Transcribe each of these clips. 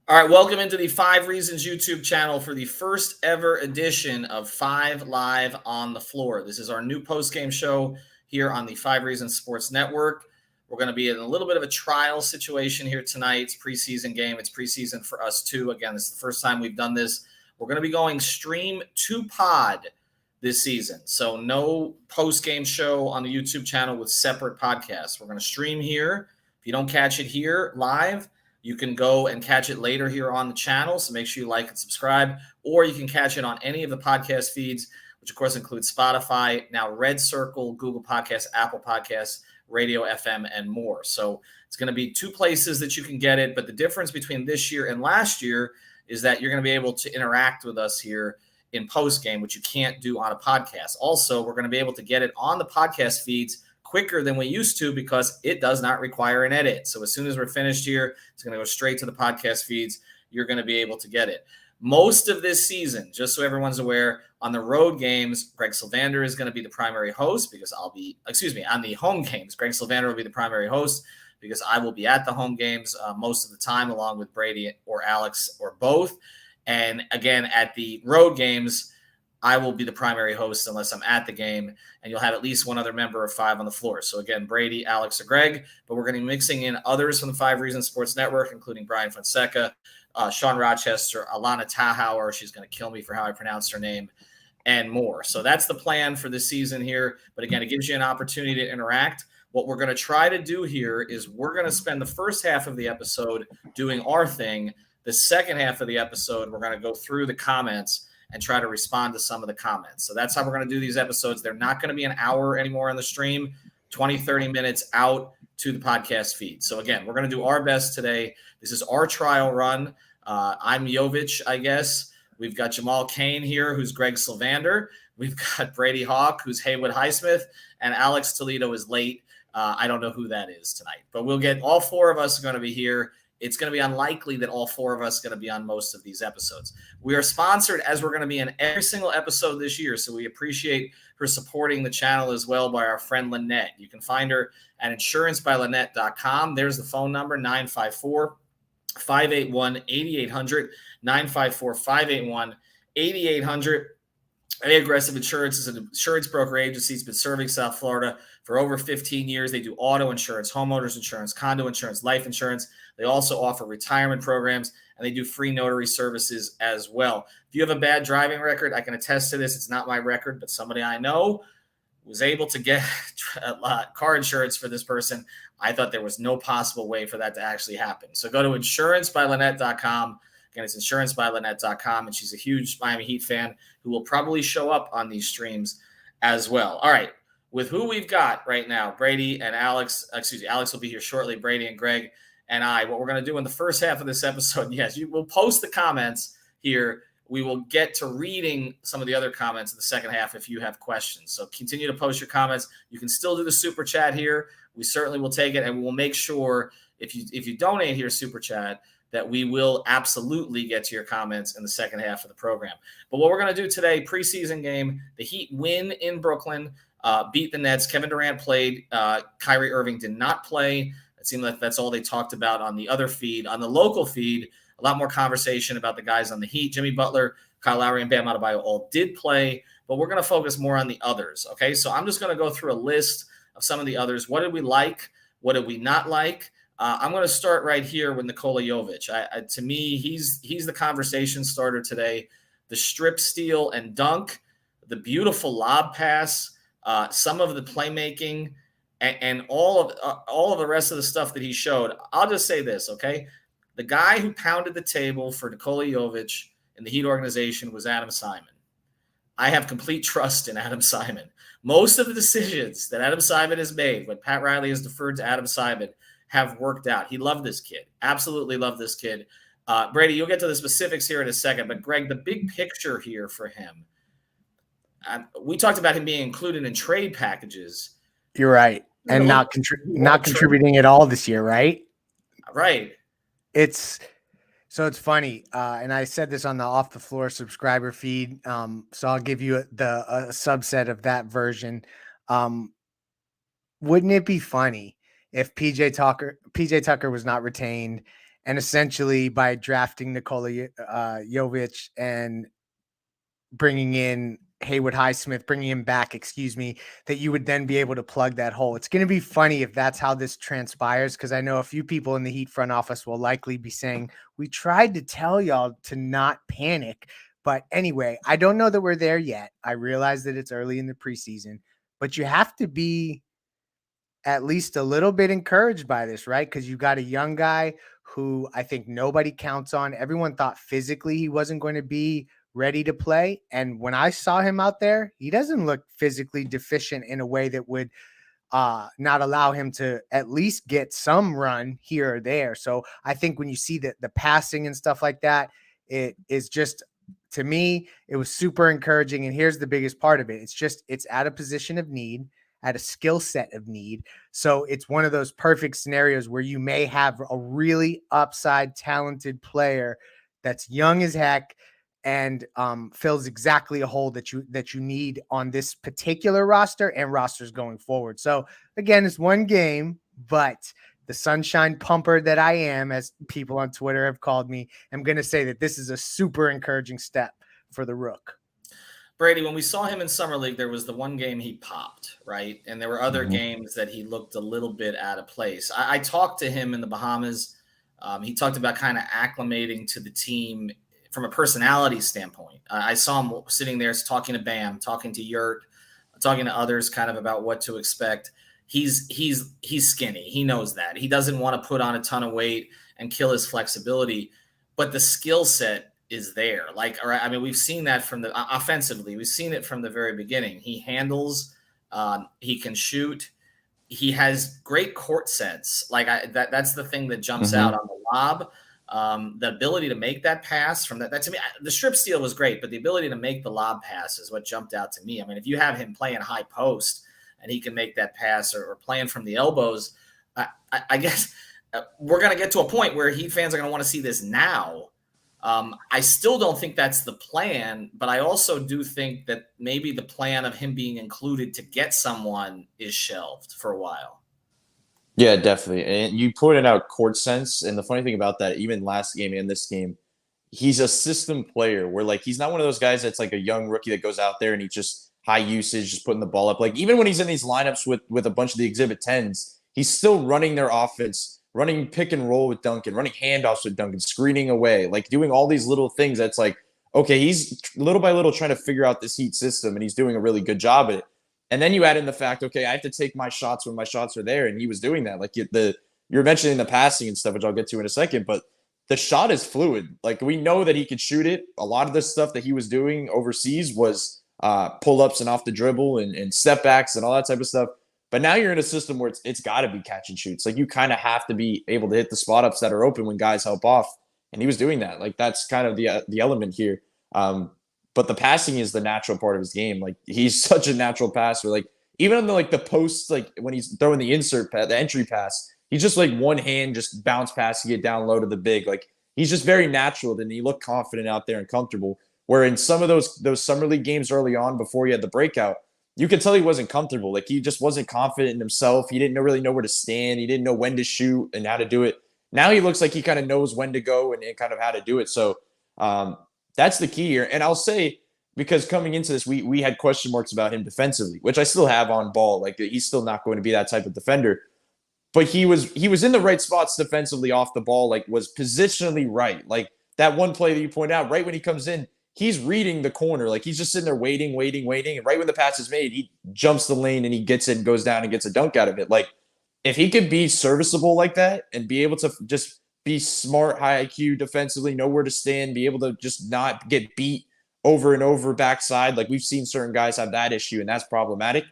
All right, welcome into the 5 Reasons YouTube channel for the first ever edition of 5 Live on the Floor. This is our new post-game show here on the 5 Reasons Sports Network. We're going to be in a little bit of a trial situation here tonight. It's preseason game. It's preseason for us too. Again, this is the first time we've done this. We're going to be going stream to pod this season. So no post-game show on the YouTube channel with separate podcasts. We're going to stream here. If you don't catch it here live, you can go and catch it later here on the channel, so make sure you like and subscribe, or you can catch it on any of the podcast feeds, which of course includes Spotify, now Red Circle, Google Podcasts, Apple Podcasts, Radio FM, and more. So it's going to be 2 places that you can get it, but the difference between this year and last year is that you're going to be able to interact with us here in post-game, which you can't do on a podcast. Also, we're going to be able to get it on the podcast feeds quicker than we used to because it does not require an edit. So as soon as we're finished here, it's going to go straight to the podcast feeds. You're going to be able to get it. Most of this season, just so everyone's aware, on the road games, Greg Sylvander is going to be the primary host because on the home games, Greg Sylvander will be the primary host because I will be at the home games most of the time, along with Brady or Alex or both. And again, at the road games, I will be the primary host unless I'm at the game, and you'll have at least one other member of 5 on the floor. So again, Brady, Alex, or Greg, but we're going to be mixing in others from the 5 Reasons Sports Network, including Brian Fonseca, Sean Rochester, Alana Tahauer. She's going to kill me for how I pronounce her name, and more. So that's the plan for this season here. But again, it gives you an opportunity to interact. What we're going to try to do here is we're going to spend the first half of the episode doing our thing. The second half of the episode, we're going to go through the comments and try to respond to some of the comments. So that's how we're going to do these episodes. They're not going to be an hour anymore on the stream, 20, 30 minutes out to the podcast feed. So again, we're going to do our best today. This is our trial run. I'm Jovic, I guess. We've got Jamal Kane here, who's Greg Sylvander. We've got Brady Hawk, who's Haywood Highsmith, and Alex Toledo is late. I don't know who that is tonight, but we'll get all 4 of us are going to be here. It's going to be unlikely that all 4 of us are going to be on most of these episodes. We are sponsored, as we're going to be in every single episode this year, so we appreciate her supporting the channel as well, by our friend Lynette. You can find her at insurancebylynette.com. There's the phone number, 954-581-8800, 954-581-8800. A Aggressive Insurance is an insurance broker agency that's been serving South Florida for over 15 years. They do auto insurance, homeowners insurance, condo insurance, life insurance. They also offer retirement programs, and they do free notary services as well. If you have a bad driving record, I can attest to this. It's not my record, but somebody I know was able to get car insurance for this person. I thought there was no possible way for that to actually happen. So go to insurancebylynette.com. Again, it's insurancebylynette.com, and she's a huge Miami Heat fan who will probably show up on these streams as well. All right, with who we've got right now, Brady and Alex, Alex will be here shortly, Brady and Greg and I. What we're going to do in the first half of this episode, yes, you will post the comments here. We will get to reading some of the other comments in the second half if you have questions. So continue to post your comments. You can still do the super chat here. We certainly will take it, and we'll make sure if you donate here super chat, that we will absolutely get to your comments in the second half of the program. But what we're going to do today, preseason game, the Heat win in Brooklyn, beat the Nets. Kevin Durant played. Kyrie Irving did not play. It seemed like that's all they talked about on the other feed. On the local feed, a lot more conversation about the guys on the Heat. Jimmy Butler, Kyle Lowry, and Bam Adebayo all did play, but we're going to focus more on the others, okay? So I'm just going to go through a list of some of the others. What did we like? What did we not like? I'm going to start right here with Nikola Jovic. To me, he's the conversation starter today. The strip steal and dunk, the beautiful lob pass, some of the playmaking, and all of the rest of the stuff that he showed. I'll just say this, okay? The guy who pounded the table for Nikola Jovic in the Heat organization was Adam Simon. I have complete trust in Adam Simon. Most of the decisions that Adam Simon has made, when Pat Riley has deferred to Adam Simon, have worked out. He loved this kid. Absolutely loved this kid. Brady, you'll get to the specifics here in a second, but Greg, the big picture here for him, we talked about him being included in trade packages. You're right. And not contributing at all this year, right? Right. It's funny. And I said this on the Off the Floor subscriber feed. So I'll give you a subset of that version. Wouldn't it be funny if PJ Tucker was not retained and essentially by drafting Nikola Jovic and bringing in Haywood Highsmith, bringing him back, excuse me, that you would then be able to plug that hole. It's going to be funny if that's how this transpires, because I know a few people in the Heat front office will likely be saying, we tried to tell y'all to not panic. But anyway, I don't know that we're there yet. I realize that it's early in the preseason, but you have to be at least a little bit encouraged by this, right? Because you got a young guy who I think nobody counts on. Everyone thought physically he wasn't going to be ready to play. And when I saw him out there, he doesn't look physically deficient in a way that would not allow him to at least get some run here or there. So I think when you see the passing and stuff like that, it is just, to me, it was super encouraging. And here's the biggest part of it. It's at a position of need, at a skill set of need. So it's one of those perfect scenarios where you may have a really upside talented player that's young as heck and fills exactly a hole that you need on this particular roster and rosters going forward. So again, it's one game, but the sunshine pumper that I am, as people on Twitter have called me, I'm going to say that this is a super encouraging step for the Rook. Brady, when we saw him in Summer League, there was the one game he popped, right? And there were other games that he looked a little bit out of place. I talked to him in the Bahamas. He talked about kind of acclimating to the team from a personality standpoint. I saw him sitting there talking to Bam, talking to Yurt, talking to others kind of about what to expect. He's skinny. He knows that. He doesn't want to put on a ton of weight and kill his flexibility, but the skill set is there. Like, all right, I mean, we've seen that from the offensively. We've seen it from the very beginning. He handles, he can shoot. He has great court sense. Like that's the thing that jumps out on the lob. The ability to make that pass from that to me, the strip steal was great, but the ability to make the lob pass is what jumped out to me. I mean, if you have him playing high post and he can make that pass or playing from the elbows, I guess we're going to get to a point where Heat fans are going to want to see this now. I still don't think that's the plan, but I also do think that maybe the plan of him being included to get someone is shelved for a while. Yeah, definitely. And you pointed out court sense. And the funny thing about that, even last game and this game, he's a system player where like he's not one of those guys that's like a young rookie that goes out there and he just high usage, just putting the ball up. Like even when he's in these lineups with a bunch of the exhibit 10s, he's still running their offense, running pick and roll with Duncan, running handoffs with Duncan, screening away, like doing all these little things. That's like, okay, he's little by little trying to figure out this Heat system, and he's doing a really good job at it. And then you add in the fact, okay, I have to take my shots when my shots are there, and he was doing that. Like you're mentioning the passing and stuff, which I'll get to in a second, but the shot is fluid. Like we know that he could shoot it. A lot of the stuff that he was doing overseas was pull-ups and off the dribble and step backs and all that type of stuff. But now you're in a system where it's got to be catch and shoots. Like you kind of have to be able to hit the spot ups that are open when guys help off, and he was doing that. Like that's kind of the element here. But the passing is the natural part of his game. Like he's such a natural passer. Like even on the posts, like when he's throwing the the entry pass, he's just like one hand just bounce passing it down low to the big. Like he's just very natural. And he looked confident out there and comfortable. Where in some of those summer league games early on before he had the breakout, you could tell he wasn't comfortable. Like he just wasn't confident in himself. He didn't really know where to stand. He didn't know when to shoot and how to do it. Now he looks like he kind of knows when to go and kind of how to do it. So that's the key here. And I'll say, because coming into this, we had question marks about him defensively, which I still have on ball. Like he's still not going to be that type of defender. But he was in the right spots defensively off the ball, like was positionally right. Like that one play that you point out, right when he comes in, he's reading the corner. Like he's just sitting there waiting. And right when the pass is made, he jumps the lane and he gets it and goes down and gets a dunk out of it. Like if he could be serviceable like that and be able to just be smart, high IQ defensively, know where to stand, be able to just not get beat over and over backside. Like we've seen certain guys have that issue and that's problematic.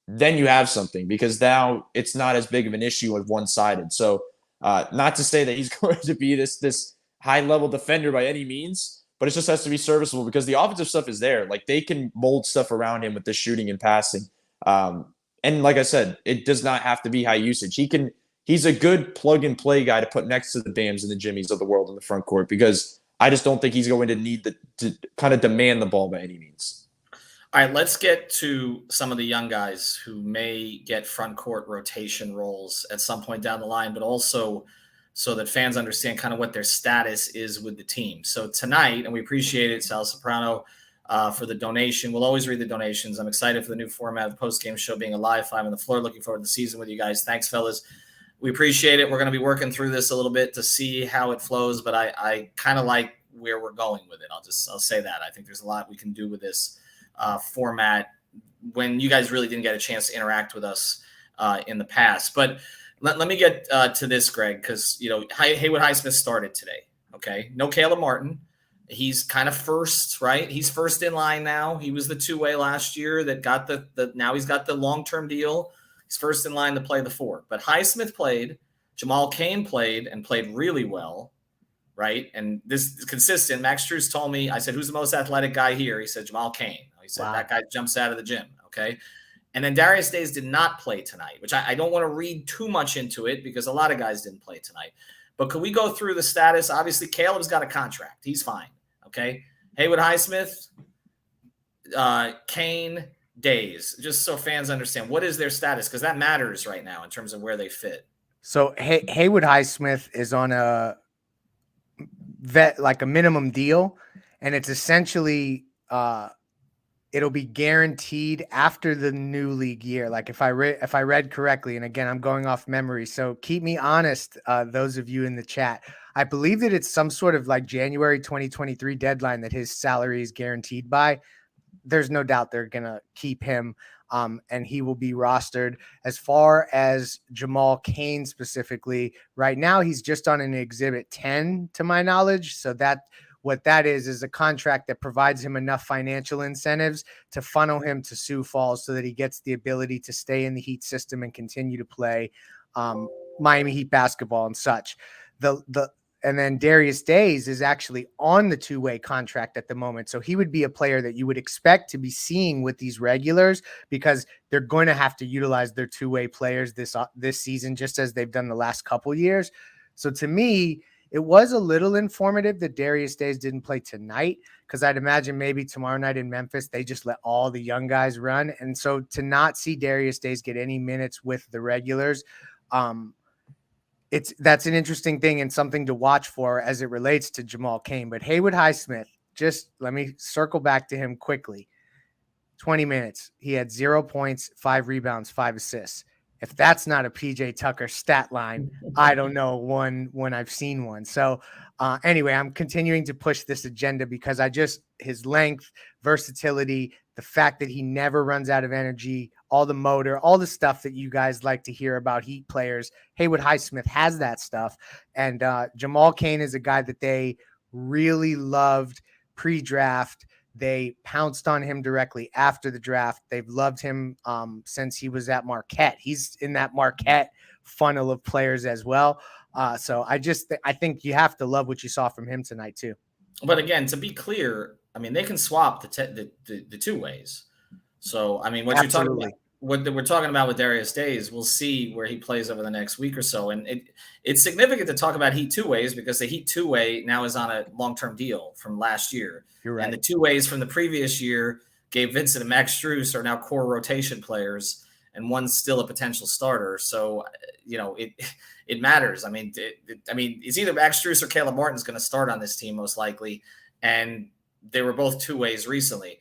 Then you have something because now it's not as big of an issue as one-sided. So not to say that he's going to be this high-level defender by any means, but it just has to be serviceable because the offensive stuff is there. Like they can mold stuff around him with the shooting and passing. And like I said, it does not have to be high usage. He's a good plug and play guy to put next to the Bams and the Jimmies of the world in the front court because I just don't think he's going to need to kind of demand the ball by any means. All right, let's get to some of the young guys who may get front court rotation roles at some point down the line, but also so that fans understand kind of what their status is with the team. So tonight, and we appreciate it, Sal Soprano, for the donation. We'll always read the donations. I'm excited for the new format of the post-game show being a live 5 on the floor. Looking forward to the season with you guys. Thanks, fellas. We appreciate it. We're going to be working through this a little bit to see how it flows, but I kind of like where we're going with it. I'll say that. I think there's a lot we can do with this format when you guys really didn't get a chance to interact with us in the past. But let me get to this, Greg, because, Haywood Highsmith started today. Okay. No Caleb Martin. He's kind of first, right? He's first in line now. He was the two-way last year that got now he's got the long-term deal. He's first in line to play the 4. But Highsmith played, Jamal Cain played and played really well, right? And this is consistent. Max Strus told me, I said, who's the most athletic guy here? He said, Jamal Cain. He said, That guy jumps out of the gym, okay? And then Darius Days did not play tonight, which I don't want to read too much into it because a lot of guys didn't play tonight. But could we go through the status? Obviously, Caleb's got a contract. He's fine, okay? Haywood Highsmith, Cain, Days, just so fans understand what is their status, because that matters right now in terms of where they fit. So Haywood Highsmith is on a minimum deal, and it's essentially it'll be guaranteed after the new league year. Like if I read correctly, and again, I'm going off memory, so keep me honest, those of you in the chat. I believe that it's some sort of like January 2023 deadline that his salary is guaranteed by. There's no doubt they're going to keep him, and he will be rostered. As far as Jamal Cain specifically, right now he's just on an Exhibit 10 to my knowledge. So what that is a contract that provides him enough financial incentives to funnel him to Sioux Falls so that he gets the ability to stay in the Heat system and continue to play Miami Heat basketball and such. And then Darius Days is actually on the two-way contract at the moment. So he would be a player that you would expect to be seeing with these regulars because they're going to have to utilize their two-way players this season, just as they've done the last couple years. So to me, it was a little informative that Darius Days didn't play tonight, because I'd imagine maybe tomorrow night in Memphis, they just let all the young guys run. And so to not see Darius Days get any minutes with the regulars, that's an interesting thing and something to watch for as it relates to Jamal Cain. But Haywood Highsmith, just let me circle back to him quickly. 20 minutes. He had 0 points, 5 rebounds, 5 assists. If that's not a PJ Tucker stat line, I don't know one when I've seen one. So anyway, I'm continuing to push this agenda because his length, versatility, the fact that he never runs out of energy, all the motor, all the stuff that you guys like to hear about Heat players. Haywood Highsmith has that stuff. And Jamal Cain is a guy that they really loved pre-draft. They pounced on him directly after the draft. They've loved him since he was at Marquette. He's in that Marquette funnel of players as well. So I think you have to love what you saw from him tonight too. But again, to be clear, I mean, they can swap the two ways. So, I mean, what we're talking about with Darius Days, we'll see where he plays over the next week or so. And it's significant to talk about Heat two ways because the Heat two-way now is on a long-term deal from last year. You're right. And the two ways from the previous year, Gabe Vincent and Max Strus, are now core rotation players, and one's still a potential starter. So, it matters. I mean, it's either Max Strus or Caleb Martin's going to start on this team most likely. And they were both two ways recently.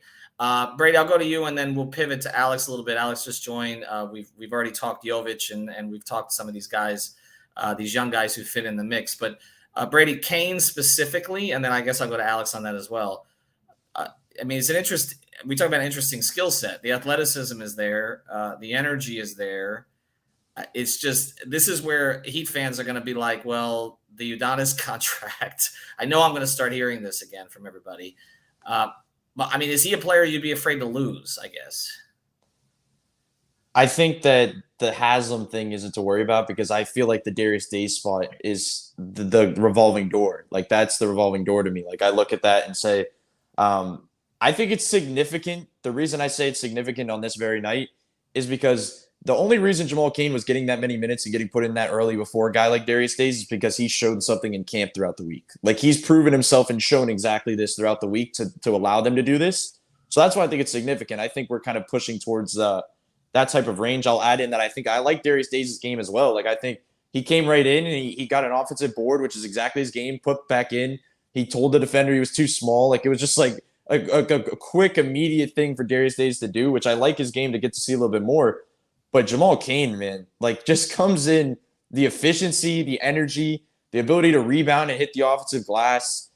Brady, I'll go to you, and then we'll pivot to Alex a little bit. Alex just joined. We've already talked Jovic, and we've talked to some of these guys, these young guys who fit in the mix. But Brady, Cain specifically, and then I guess I'll go to Alex on that as well. It's an interest. We talk about an interesting skill set. The athleticism is there. The energy is there. It's just, this is where Heat fans are going to be like, well, the Udonis contract. I know I'm going to start hearing this again from everybody. But is he a player you'd be afraid to lose, I guess? I think that the Haslam thing isn't to worry about because I feel like the Darius Days spot is the revolving door. Like, that's the revolving door to me. Like, I look at that and say, I think it's significant. The reason I say it's significant on this very night is because the only reason Jamal Cain was getting that many minutes and getting put in that early before a guy like Darius Days is because he showed something in camp throughout the week. Like, he's proven himself and shown exactly this throughout the week to allow them to do this. So that's why I think it's significant. I think we're kind of pushing towards that type of range. I'll add in that I think I like Darius Days' game as well. Like, I think He came right in and he got an offensive board, which is exactly his game, put back in. He told the defender he was too small. Like, it was just like a quick, immediate thing for Darius Days to do, which I like his game to get to see a little bit more. But Jamal Cain, man, like, just comes in, the efficiency, the energy, the ability to rebound and hit the offensive glass,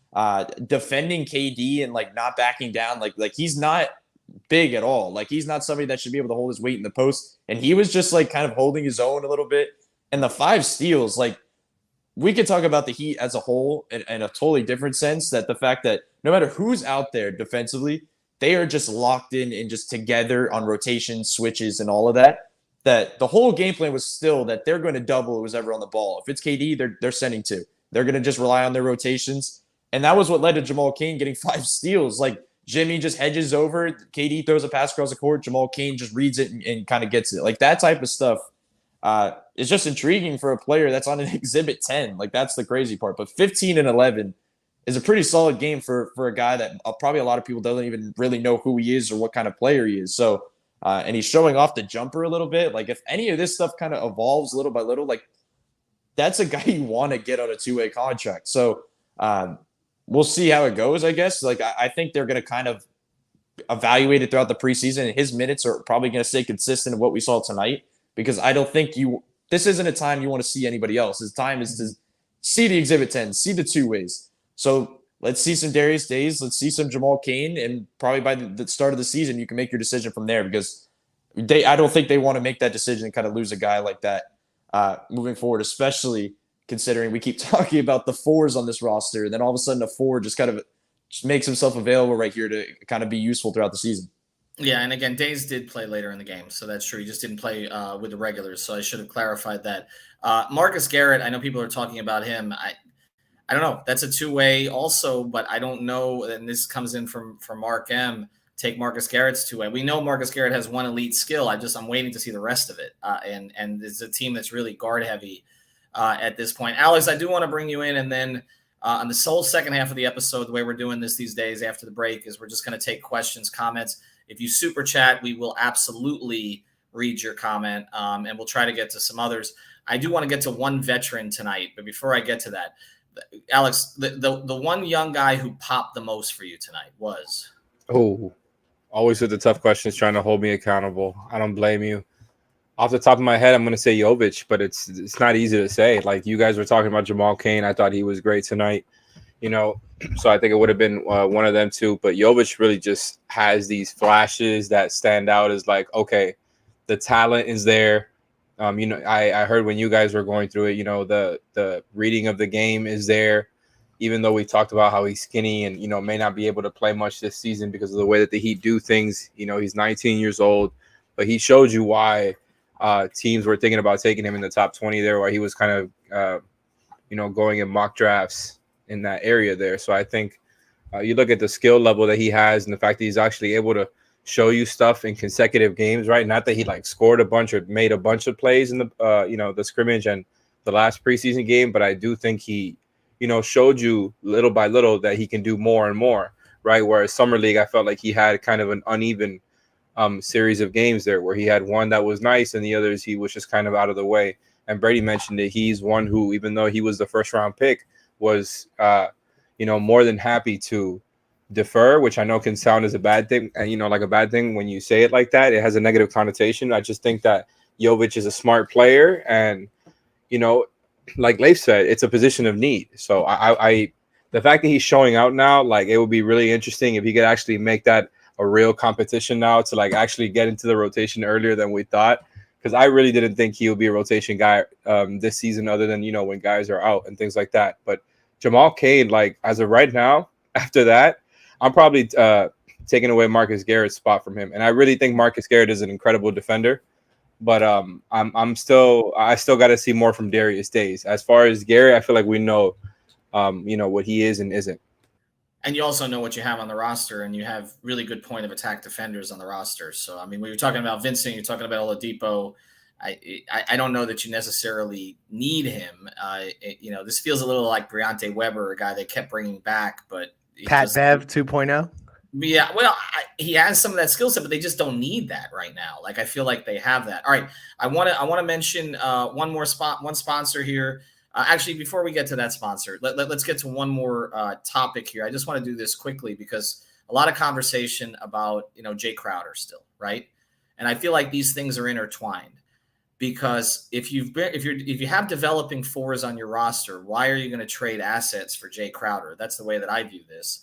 defending KD and like not backing down. Like he's not big at all. Like, he's not somebody that should be able to hold his weight in the post. And he was just like kind of holding his own a little bit. And the 5 steals, like, we could talk about the Heat as a whole in a totally different sense, that the fact that no matter who's out there defensively, they are just locked in and just together on rotation, switches, and all of that. That the whole game plan was still that they're going to double who's ever on the ball. If it's KD, they're sending 2. They're going to just rely on their rotations. And that was what led to Jamal Cain getting 5 steals. Like, Jimmy just hedges over, KD throws a pass across the court, Jamal Cain just reads it and kind of gets it. Like, that type of stuff is just intriguing for a player that's on an exhibit 10. Like, that's the crazy part. But 15 and 11 is a pretty solid game for a guy that probably a lot of people don't even really know who he is or what kind of player he is. So, and he's showing off the jumper a little bit. Like, if any of this stuff kind of evolves little by little, like, that's a guy you want to get on a 2-way contract. So, we'll see how it goes, I guess. Like, I think they're going to kind of evaluate it throughout the preseason, and his minutes are probably going to stay consistent of what we saw tonight, because I don't think this isn't a time you want to see anybody else. His time is to see the exhibit 10, see the 2-ways. So let's see some Darius Days. Let's see some Jamal Cain, and probably by the start of the season, you can make your decision from there, because I don't think they want to make that decision and kind of lose a guy like that moving forward, especially considering we keep talking about the 4s on this roster, and then all of a sudden a 4 just kind of just makes himself available right here to kind of be useful throughout the season. Yeah, and again, Days did play later in the game, so that's true. He just didn't play with the regulars, so I should have clarified that. Marcus Garrett, I know people are talking about him. I don't know. That's a 2-way also, but I don't know. And this comes in from Mark M. Take Marcus Garrett's 2-way. We know Marcus Garrett has one elite skill. I'm waiting to see the rest of it. And it's a team that's really guard heavy at this point. Alex, I do want to bring you in, and then on the whole second half of the episode, the way we're doing this these days after the break is we're just going to take questions, comments. If you super chat, we will absolutely read your comment, and we'll try to get to some others. I do want to get to one veteran tonight, but before I get to that, Alex, the one young guy who popped the most for you tonight was? Oh, always with the tough questions, trying to hold me accountable. I don't blame you. Off the top of my head, I'm going to say Jovic, but it's not easy to say. Like, you guys were talking about Jamal Cain. I thought he was great tonight, so I think it would have been one of them too. But Jovic really just has these flashes that stand out as like, okay, the talent is there. I heard when you guys were going through it, the reading of the game is there, even though we talked about how he's skinny and, may not be able to play much this season because of the way that the Heat do things. He's 19 years old, but he showed you why teams were thinking about taking him in the top 20 there, where he was kind of, going in mock drafts in that area there. So I think you look at the skill level that he has and the fact that he's actually able to show you stuff in consecutive games, right? Not that he like scored a bunch or made a bunch of plays in the, the scrimmage and the last preseason game, but I do think he, showed you little by little that he can do more and more, right? Whereas Summer League, I felt like he had kind of an uneven series of games there where he had one that was nice and the others he was just kind of out of the way. And Brady mentioned that he's one who, even though he was the first round pick, was more than happy to defer, which I know can sound as a bad thing, and like a bad thing when you say it like that. It has a negative connotation. I just think that Jovic is a smart player, and like Leif said, it's a position of need. So I the fact that he's showing out now, like, it would be really interesting if he could actually make that a real competition now to like actually get into the rotation earlier than we thought, because I really didn't think he would be a rotation guy this season, other than when guys are out and things like that. But Jamal Cain, like, as of right now, after that, I'm probably taking away Marcus Garrett's spot from him, and I really think Marcus Garrett is an incredible defender. But I still got to see more from Darius Days. As far as Garrett, I feel like we know, what he is and isn't. And you also know what you have on the roster, and you have really good point of attack defenders on the roster. So, I mean, when you're talking about Vincent, you're talking about Oladipo. I don't know that you necessarily need him. This feels a little like Briante Weber, a guy they kept bringing back, but Pat Bev 2.0. Yeah, well, he has some of that skill set, but they just don't need that right now. Like I feel like they have that. All right, I want to mention one sponsor here. Actually, before we get to that sponsor, let's get to one more topic here. I just want to do this quickly because a lot of conversation about Jay Crowder still, right? And I feel like these things are intertwined because if you have developing fours on your roster, why are you going to trade assets for Jay Crowder? That's the way that I view this.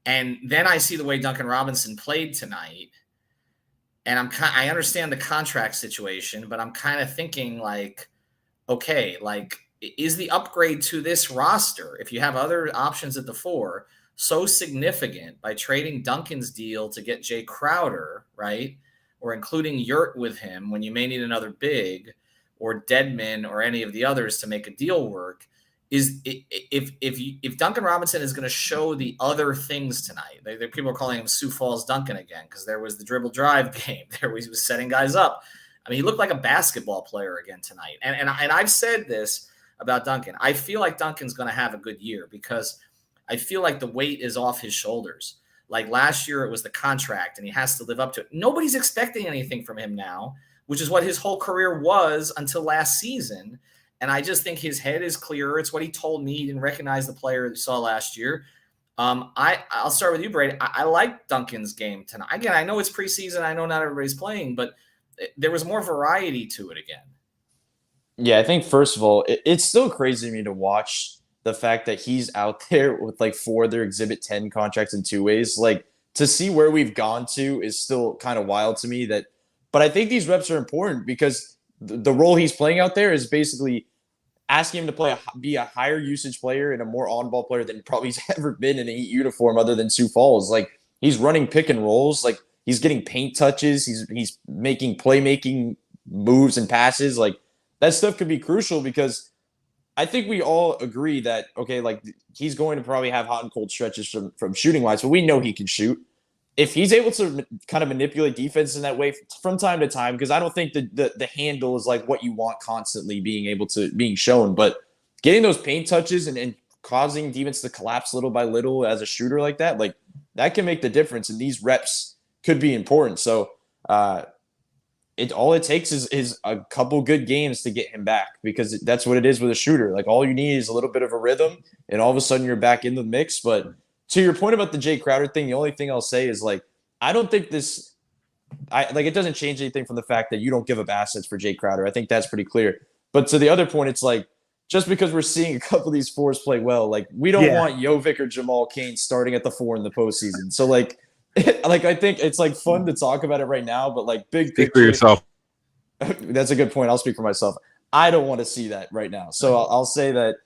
And then I see the way Duncan Robinson played tonight, and I understand the contract situation, but I'm kind of thinking like, okay, like is the upgrade to this roster, if you have other options at the four, so significant by trading Duncan's deal to get Jay Crowder, right? Or including Yurt with him when you may need another big, or Dedman or any of the others to make a deal work. Is if Duncan Robinson is going to show the other things tonight, people are calling him Sioux Falls Duncan again because there was the dribble drive game. There he was setting guys up. I mean, he looked like a basketball player again tonight. And I've said this about Duncan. I feel like Duncan's going to have a good year because I feel like the weight is off his shoulders. Like last year, it was the contract, and he has to live up to it. Nobody's expecting anything from him now, which is what his whole career was until last season. And I just think his head is clearer. It's what he told me. He didn't recognize the player he saw last year. I'll start with you, Brady. I like Duncan's game tonight. Again, I know it's preseason. I know not everybody's playing, but there was more variety to it again. Yeah, I think first of all, it's still crazy to me to watch the fact that he's out there with like 4 of their Exhibit 10 contracts in 2 ways. Like to see where we've gone to is still kind of wild to me. But I think these reps are important because the role he's playing out there is basically asking him to be a higher usage player and a more on-ball player than probably he's ever been in a Heat uniform other than Sioux Falls. Like he's running pick and rolls, like he's getting paint touches, he's making playmaking moves and passes. Like that stuff could be crucial because I think we all agree that okay, like he's going to probably have hot and cold stretches from shooting wise, but we know he can shoot. If he's able to kind of manipulate defense in that way from time to time, because I don't think the handle is like what you want constantly being shown, but getting those paint touches and causing defense to collapse little by little as a shooter like that can make the difference, and these reps could be important. So all it takes is a couple good games to get him back, because that's what it is with a shooter. Like all you need is a little bit of a rhythm, and all of a sudden you're back in the mix. But to your point about the Jay Crowder thing, the only thing I'll say is like I don't think it doesn't change anything from the fact that you don't give up assets for Jay Crowder. I think that's pretty clear. But to the other point, it's like just because we're seeing a couple of these fours play well, like we don't want Jovic or Jamal Cain starting at the 4 in the postseason. So like I think it's like fun to talk about it right now, but like big picture. Speak for yourself. That's a good point. I'll speak for myself. I don't want to see that right now. So I'll say that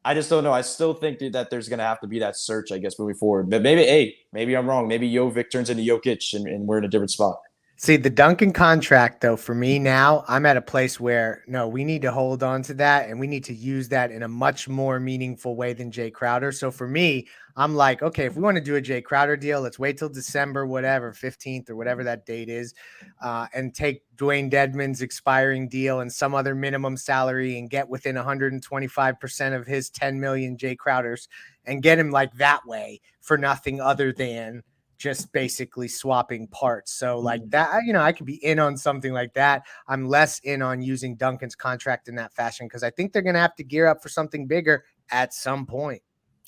I just don't know. I still think that there's going to have to be that search, I guess, moving forward. But maybe I'm wrong. Maybe Jovic turns into Jokic and we're in a different spot. See, the Duncan contract, though, for me now, I'm at a place where, no, we need to hold on to that, and we need to use that in a much more meaningful way than Jay Crowder. So for me, I'm like, okay, if we want to do a Jay Crowder deal, let's wait till December, whatever, 15th or whatever that date is, and take Dwayne Dedman's expiring deal and some other minimum salary and get within 125% of his 10 million Jay Crowders and get him like that way for nothing other than just basically swapping parts. So like that, I could be in on something like that. I'm less in on using Duncan's contract in that fashion because I think they're going to have to gear up for something bigger at some point.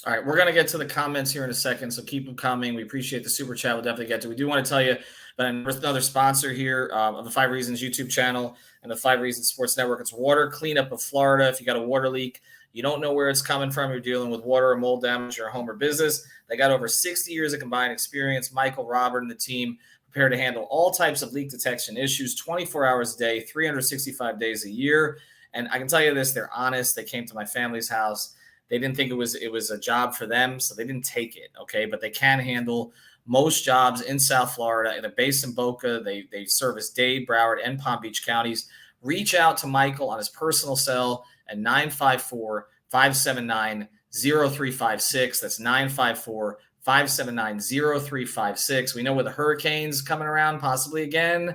All right, we're going to get to the comments here in a second, so keep them coming. We appreciate the super chat. We'll definitely get to. We do want to tell you that another sponsor here of the 5 Reasons YouTube channel and the 5 Reasons Sports Network. It's Water Cleanup of Florida. If you got a water leak, you don't know where it's coming from, you're dealing with water or mold damage in your home or business. They got over 60 years of combined experience. Michael, Robert, and the team prepared to handle all types of leak detection issues 24 hours a day, 365 days a year. And I can tell you this, they're honest. They came to my family's house. They didn't think it was a job for them, so they didn't take it, okay? But they can handle most jobs in South Florida. They're based in Boca. They service Dade, Broward, and Palm Beach counties. Reach out to Michael on his personal cell at 954-579-0356. That's 954-579-0356. We know with the hurricanes coming around possibly again,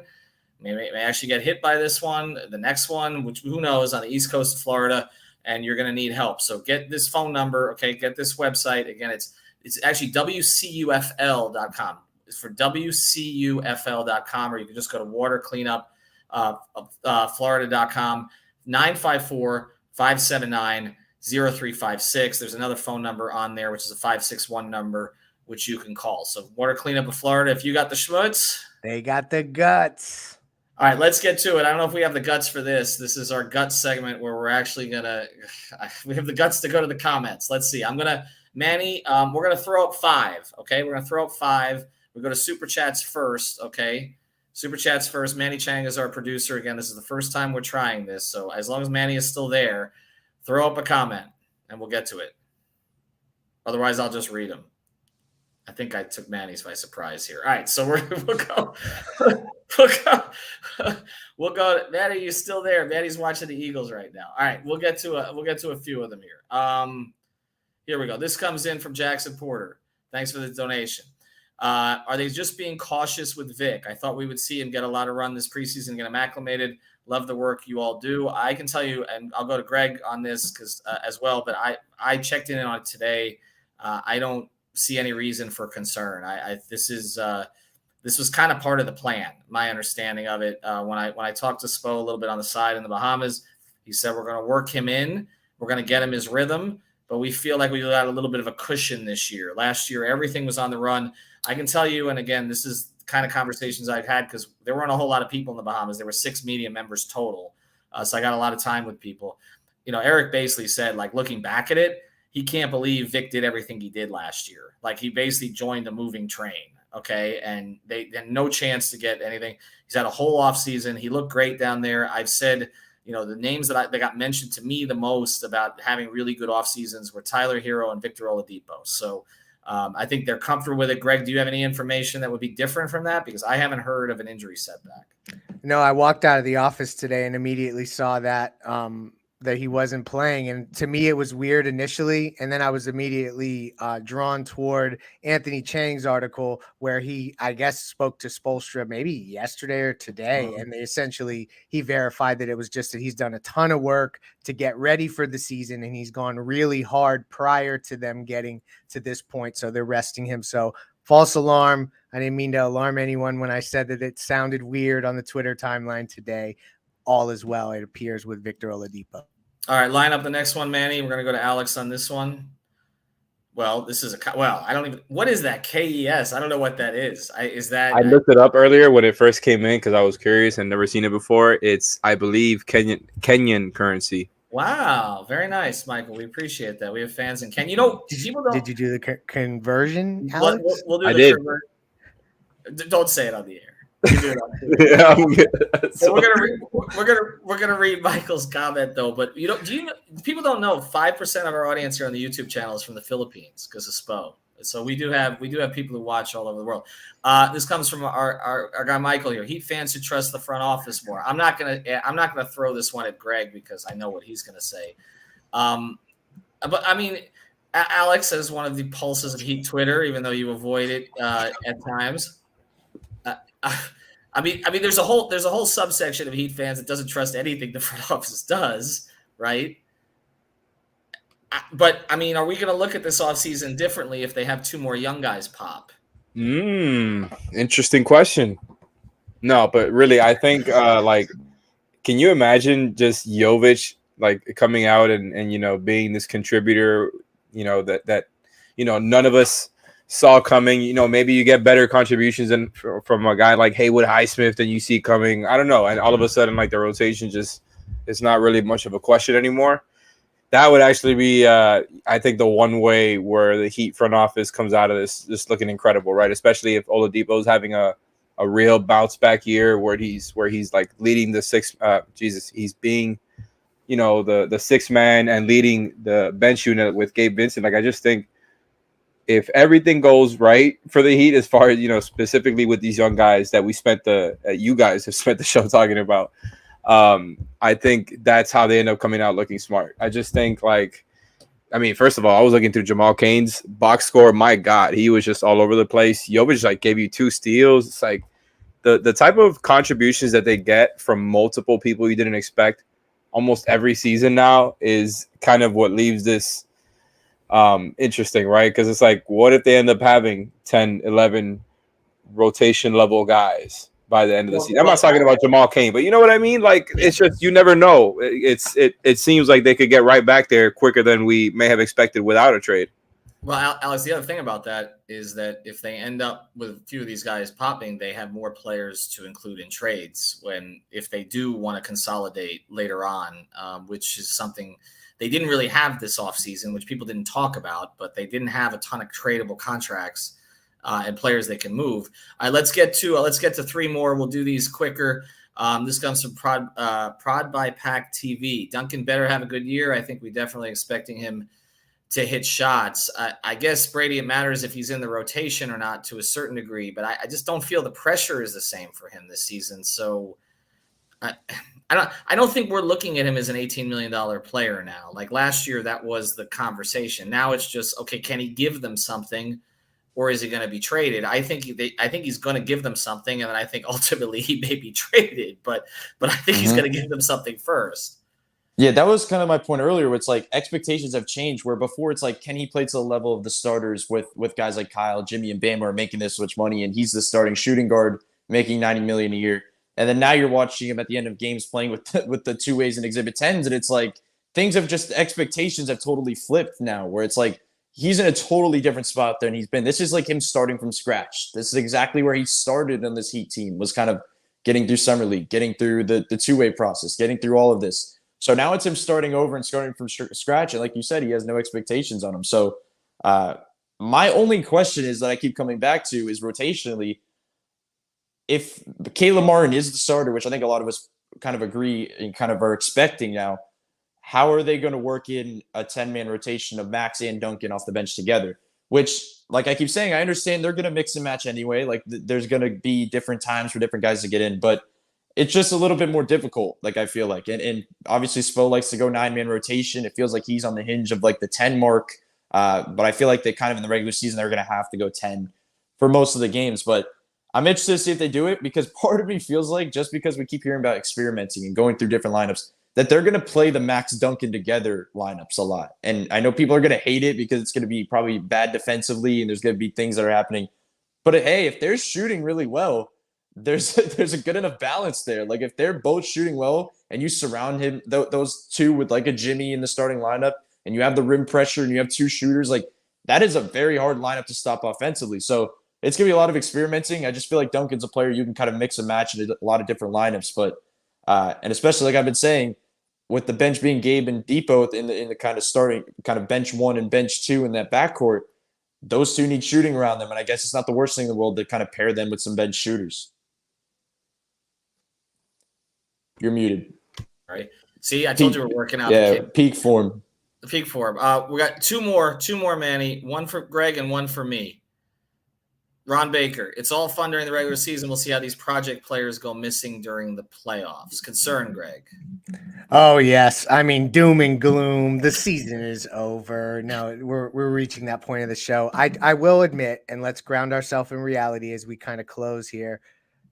may actually get hit by this one, the next one, which who knows, on the east coast of Florida, and you're going to need help. So get this phone number, okay? Get this website. Again, it's It's actually WCUFL.com. It's for WCUFL.com, or you can just go to watercleanup.florida.com, 954-579-0356. There's another phone number on there, which is a 561 number, which you can call. So Water Cleanup of Florida, if you got the schmutz. They got the guts. All right, let's get to it. I don't know if we have the guts for this. This is our guts segment where we're actually we have the guts to go to the comments. Let's see. Manny, we're going to throw up 5, okay? We're going to throw up 5. We go to Super Chats first, okay? Super Chats first. Manny Chang is our producer. Again, this is the first time we're trying this, so as long as Manny is still there, throw up a comment, and we'll get to it. Otherwise, I'll just read them. I think I took Manny's by surprise here. All right, so we'll go. We'll go. Manny, you still there? Manny's watching the Eagles right now. All right, we'll get to a few of them here. Here we go. This comes in from Jackson Porter. Thanks for the donation. Are they just being cautious with Vic? I thought we would see him get a lot of run this preseason, get him acclimated. Love the work you all do. I can tell you, and I'll go to Greg on this because as well. But I checked in on it today. I don't see any reason for concern. This was kind of part of the plan. My understanding of it, when I talked to Spo a little bit on the side in the Bahamas, he said we're going to work him in. We're going to get him his rhythm, but we feel like we got a little bit of a cushion this year. Last year, everything was on the run. I can tell you, and again, this is the kind of conversations I've had because there weren't a whole lot of people in the Bahamas. There were 6 media members total, so I got a lot of time with people. Eric basically said, like, looking back at it, he can't believe Vic did everything he did last year. Like, he basically joined a moving train, okay? And they had no chance to get anything. He's had a whole offseason. He looked great down there. I've said, the names that got mentioned to me the most about having really good off seasons were Tyler Hero and Victor Oladipo. So I think they're comfortable with it. Greg, do you have any information that would be different from that? Because I haven't heard of an injury setback. No, I walked out of the office today and immediately saw that that he wasn't playing. And to me, it was weird initially. And then I was immediately drawn toward Anthony Chang's article where he, I guess, spoke to Spoelstra maybe yesterday or today. And he verified that it was just that he's done a ton of work to get ready for the season. And he's gone really hard prior to them getting to this point. So they're resting him. So false alarm. I didn't mean to alarm anyone when I said that it sounded weird on the Twitter timeline today. All is well, it appears, with Victor Oladipo. All right, line up the next one, Manny. We're going to go to Alex on this one. Well, this is I don't even – what is that, KES? I don't know what that is. I looked it up earlier when it first came in because I was curious and never seen it before. It's, I believe, Kenyan currency. Wow, very nice, Michael. We appreciate that. We have fans in Kenya. Did you do the conversion, Alex? We'll do I the did. Don't say it on the air. Yeah, we're gonna read Michael's comment though, but people don't know 5% of our audience here on the YouTube channel is from the Philippines because of Spo. So we do have people who watch all over the world. This comes from our guy Michael here. Heat fans should trust the front office more. I'm not gonna throw this one at Greg because I know what he's gonna say. But I mean, Alex is one of the pulses of Heat Twitter, even though you avoid it at times. I mean, there's a whole subsection of Heat fans that doesn't trust anything the front office does, right? But I mean, are we going to look at this offseason differently if they have 2 more young guys pop? Interesting question. No, but really, I think can you imagine just Jovic coming out and being this contributor, that none of us saw coming. Maybe you get better contributions from a guy like Haywood Highsmith than you see coming. I don't know. And all of a sudden, the rotation it's not really much of a question anymore. That would actually be, I think, the one way where the Heat front office comes out of this just looking incredible, right? Especially if Oladipo's having a real bounce back year where he's leading the six. He's being, the sixth man and leading the bench unit with Gabe Vincent. I just think, if everything goes right for the Heat, as far as, specifically with these young guys that you guys have spent the show talking about, I think that's how they end up coming out looking smart. I just think first of all, I was looking through Jamal Cain's box score. My God, he was just all over the place. Jovic gave you 2 steals. It's the type of contributions that they get from multiple people you didn't expect almost every season now is kind of what leaves this interesting, right? Because it's like, what if they end up having 10, 11 rotation level guys by the end of the season? I'm not talking about Jamal Cain, but you know what I mean? Like, it's just, you never know. It seems like they could get right back there quicker than we may have expected without a trade. Well, Alex, the other thing about that is that if they end up with a few of these guys popping, they have more players to include in trades if they do want to consolidate later on, which is something they didn't really have this offseason, which people didn't talk about, but they didn't have a ton of tradable contracts and players they can move. All right, let's get to three more. We'll do these quicker. This comes from Prod by Pack TV. Duncan better have a good year. I think we definitely expecting him to hit shots. I guess, Brady, it matters if he's in the rotation or not to a certain degree, but I just don't feel the pressure is the same for him this season. So I don't think we're looking at him as an $18 million player now. Like last year, that was the conversation. Now it's just, okay, can he give them something, or is he going to be traded? I think he's going to give them something, and then I think ultimately he may be traded, but I think he's going to give them something first. Yeah, that was kind of my point earlier, where it's like expectations have changed, where before it's like, can he play to the level of the starters with guys like Kyle, Jimmy, and Bam are making this much money, and he's the starting shooting guard making $90 million a year. And then now you're watching him at the end of games playing with the two ways and Exhibit 10s, and it's like expectations have totally flipped now, where it's like he's in a totally different spot than he's been. This is like him starting from scratch. This is exactly where he started on this Heat team, was kind of getting through Summer League, getting through the two-way process, getting through all of this. So now it's him starting over and starting from scratch. And like you said, he has no expectations on him. So my only question is that I keep coming back to is rotationally, if Caleb Martin is the starter, which I think a lot of us kind of agree and kind of are expecting now, how are they going to work in a 10-man rotation of Max and Duncan off the bench together? Which, like I keep saying, I understand they're going to mix and match anyway. Like there's going to be different times for different guys to get in, but it's just a little bit more difficult, like I feel like. And obviously Spo likes to go 9-man rotation. It feels like he's on the hinge of like the 10 mark. But I feel like they kind of in the regular season, they're going to have to go 10 for most of the games. But I'm interested to see if they do it, because part of me feels like, just because we keep hearing about experimenting and going through different lineups, that they're going to play the Max Duncan together lineups a lot. And I know people are going to hate it because it's going to be probably bad defensively and there's going to be things that are happening. But hey, if they're shooting really well, there's a good enough balance there. Like if they're both shooting well and you surround him, those two with like a Jimmy in the starting lineup, and you have the rim pressure and you have two shooters, like that is a very hard lineup to stop offensively. So it's going to be a lot of experimenting. I just feel like Duncan's a player you can kind of mix and match in a lot of different lineups. But and especially like I've been saying, with the bench being Gabe and Depot in the kind of starting kind of bench one and bench two in that backcourt, those two need shooting around them. And I guess it's not the worst thing in the world to kind of pair them with some bench shooters. You're muted. All right. See, I told you we're working out. Yeah, peak form. The peak form. We got two more, Manny. One for Greg and one for me. Ron Baker. It's all fun during the regular season. We'll see how these project players go missing during the playoffs. Concern, Greg. Oh yes, I mean doom and gloom. The season is over. No, we're reaching that point of the show. I will admit, and let's ground ourselves in reality as we kind of close here.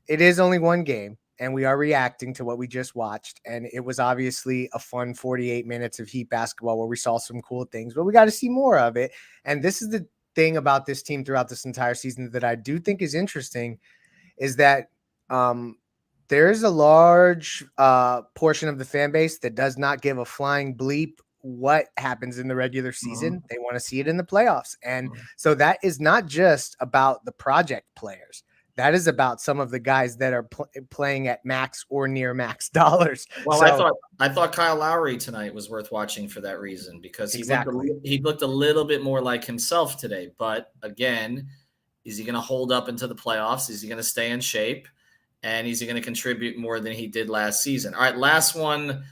It is only one game, and we are reacting to what we just watched. And it was obviously a fun 48 minutes of Heat basketball where we saw some cool things, but we got to see more of it. And this is the thing about this team throughout this entire season that I do think is interesting, is that there's a large portion of the fan base that does not give a flying bleep what happens in the regular season. They want to see it in the playoffs. And so that is not just about the project players. That is about some of the guys that are playing at max or near max dollars. Well, so, I thought Kyle Lowry tonight was worth watching for that reason, because he looked a little bit more like himself today. But again, is he going to hold up into the playoffs? Is he going to stay in shape? And is he going to contribute more than he did last season? All right, last one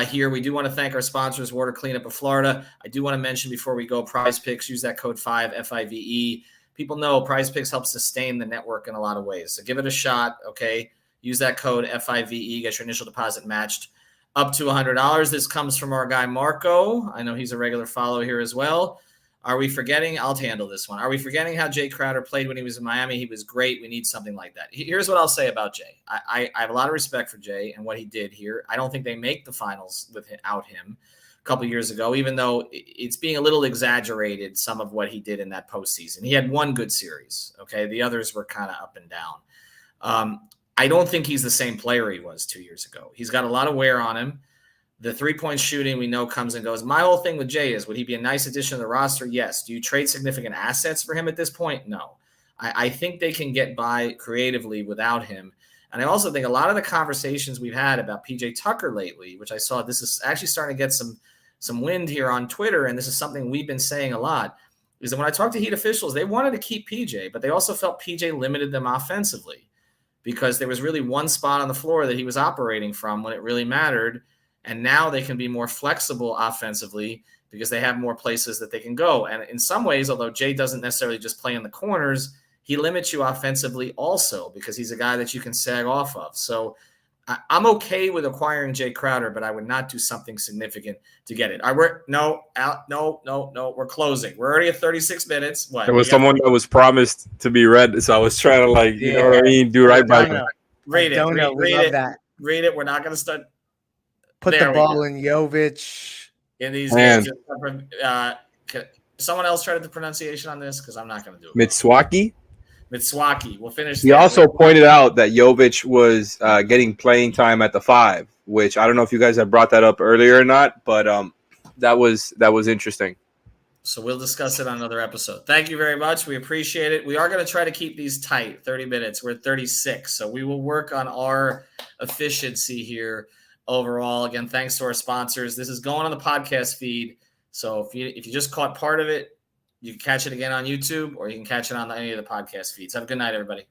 here. We do want to thank our sponsors, Water Cleanup of Florida. I do want to mention before we go, Prize Picks. Use that code 5 FIVE. People know Prize Picks helps sustain the network in a lot of ways. So give it a shot, okay? Use that code FIVE. Get your initial deposit matched up to $100. This comes from our guy, Marco. I know he's a regular follower here as well. Are we forgetting? I'll handle this one. Are we forgetting how Jay Crowder played when he was in Miami? He was great. We need something like that. Here's what I'll say about Jay. I have a lot of respect for Jay and what he did here. I don't think they make the finals without him. couple years ago, even though it's being a little exaggerated, some of what he did in that postseason. He had one good series. Okay. The others were kind of up and down. I don't think he's the same player he was 2 years ago. He's got a lot of wear on him. The 3-point shooting we know comes and goes. My whole thing with Jay is, would he be a nice addition to the roster? Yes. Do you trade significant assets for him at this point? No. I think they can get by creatively without him. And I also think a lot of the conversations we've had about PJ Tucker lately, which I saw, this is actually starting to get some wind here on Twitter, and this is something we've been saying a lot, is that when I talked to Heat officials, they wanted to keep PJ, but they also felt PJ limited them offensively because there was really one spot on the floor that he was operating from when it really mattered. And now they can be more flexible offensively because they have more places that they can go. And in some ways, although Jay doesn't necessarily just play in the corners, he limits you offensively also because he's a guy that you can sag off of. So I'm okay with acquiring Jay Crowder, but I would not do something significant to get it. No, we're closing. We're already at 36 minutes. What? There was someone that was promised to be read, so I was trying to, like, you know what I mean, do right by them. Read it. Read it. Read it. We're not going to start. Put the ball in Jovic. In these games. Someone else try the pronunciation on this because I'm not going to do it. Mitswaki. We'll finish. He also pointed out that Jovic was getting playing time at the 5, which I don't know if you guys have brought that up earlier or not, but that was interesting. So we'll discuss it on another episode. Thank you very much. We appreciate it. We are going to try to keep these tight, 30 minutes. We're at 36, so we will work on our efficiency here overall. Again, thanks to our sponsors. This is going on the podcast feed, so if you just caught part of it, you can catch it again on YouTube, or you can catch it on any of the podcast feeds. Have a good night, everybody.